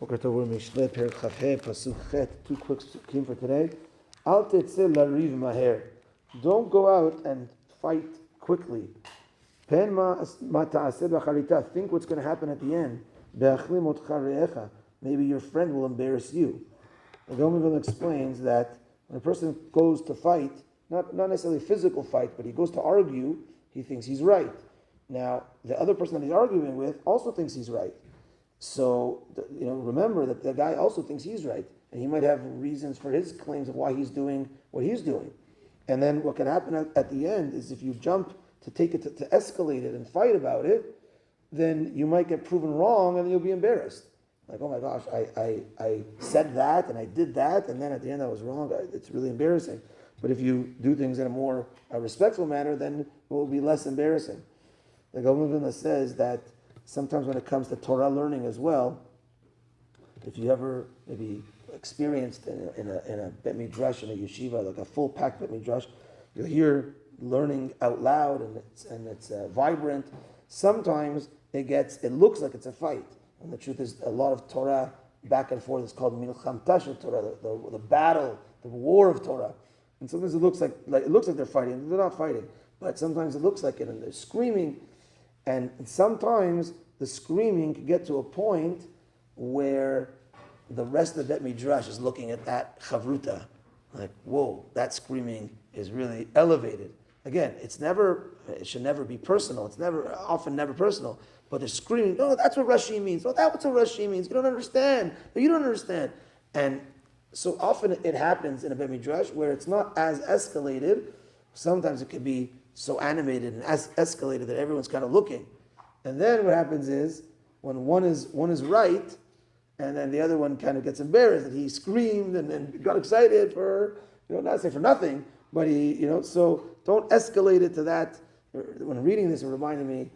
We're Mishlei Perek Pasuk Chet. 2 quick Pesukim for today. Al tetzeh lariv maher. Don't go out and fight quickly. Pen ma ta'aseh b'charita. Think what's going to happen at the end. Be'achlim otcha re'echa. Maybe your friend will embarrass you. The Gemara explains that when a person goes to fight, not necessarily physical fight, but he goes to argue, he thinks he's right. Now, the other person that he's arguing with also thinks he's right. So, remember that the guy also thinks he's right, and he might have reasons for his claims of why he's doing what he's doing. And then what can happen at the end is if you jump to take it to escalate it and fight about it, then you might get proven wrong and you'll be embarrassed. Like, oh my gosh, I said that and I did that, and then at the end I was wrong. It's really embarrassing. But if you do things in a more respectful manner, then it will be less embarrassing. The Gemara says that sometimes when it comes to Torah learning as well, if you ever maybe experienced in a bet midrash, in a yeshiva, like a full packed bet midrash, you'll hear learning out loud and it's vibrant. Sometimes it looks like it's a fight, and the truth is a lot of Torah back and forth is called milcham tashel Torah, the battle, the war of Torah. And sometimes it looks like they're fighting. They're not fighting, but sometimes it looks like it, and they're screaming. And sometimes the screaming can get to a point where the rest of the bet midrash is looking at that chavruta, like, whoa, that screaming is really elevated. Again, it should never be personal. It's often never personal. But they're screaming, no, that's what Rashi means. Oh, that's what Rashi means. You don't understand. You don't understand. And so often it happens in a bet midrash where it's not as escalated. Sometimes it can be so animated and escalated that everyone's kind of looking. And then what happens is when one is right, and then the other one kind of gets embarrassed that he screamed and got excited for, not say for nothing, but so don't escalate it to that. When reading this, it reminded me,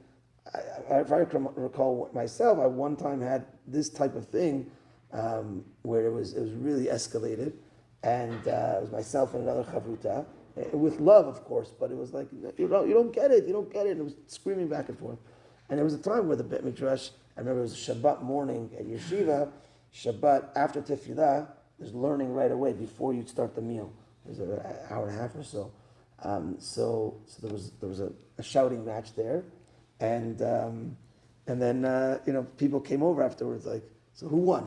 if I recall myself, I one time had this type of thing where it was really escalated, and it was myself and another chavruta, with love, of course, but it was like, you don't get it, and it was screaming back and forth. And there was a time where the bet midrash, I remember it was a Shabbat morning at yeshiva, Shabbat after tefillah, there's learning right away before you start the meal. There's an hour and a half or so. So there was a shouting match there, and then people came over afterwards, like, so who won?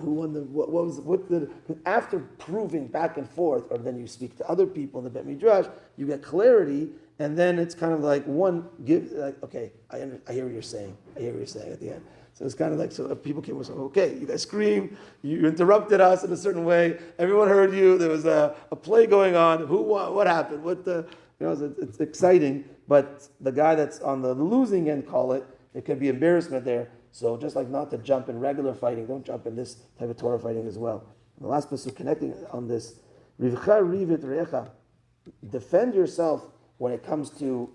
After proving back and forth, or then you speak to other people in the bet midrash, you get clarity, and then it's kind of like okay, I hear what you're saying. I hear what you're saying at the end. So it's kind of like, so people came over, so okay, you guys screamed, you interrupted us in a certain way, everyone heard you, there was a play going on, who won, what happened, it's exciting, but the guy that's on the losing end, it could be embarrassment there. So just like not to jump in regular fighting, don't jump in this type of Torah fighting as well. The last pasuk connecting on this, Rivcha rivit re'echa. Defend yourself when it comes to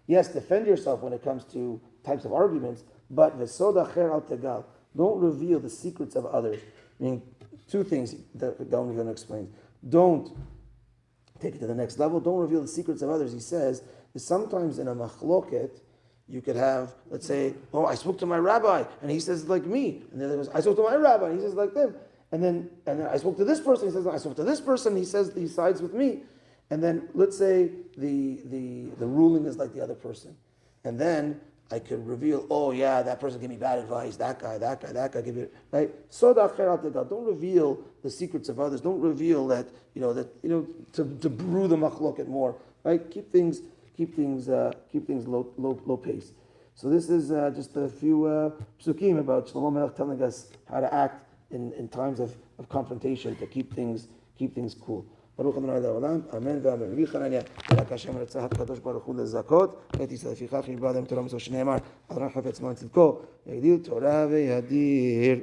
defend yourself when it comes to types of arguments, but v'sod acher al tegal. Don't reveal the secrets of others. Meaning two things that the Gemara explains. Don't take it to the next level. Don't reveal the secrets of others. He says that sometimes in a machloket, you could have, let's say, oh, I spoke to my rabbi, and he says like me. And then there was, I spoke to my rabbi, and he says like them. And then I spoke to this person, he says, I spoke to this person, he says he sides with me. And then let's say the ruling is like the other person. And then I could reveal, oh yeah, that person gave me bad advice, that guy gave me, right? So don't reveal the secrets of others. Don't reveal that, to brew the machloket more, right? Keep things low pace. So this is just a few Pesukim about Shlomo Melech telling us how to act in times of confrontation to keep things cool. ברוך אדוני לעולם, אמן ואמן. רבי חנניה, רק השם רצה הקדוש ברוך הוא לזכות, את ישראל לפיכך נשבע אדם תורה מסור שנאמר, אדוני חפץ למען צדקו, יגדיל תורה וידיר.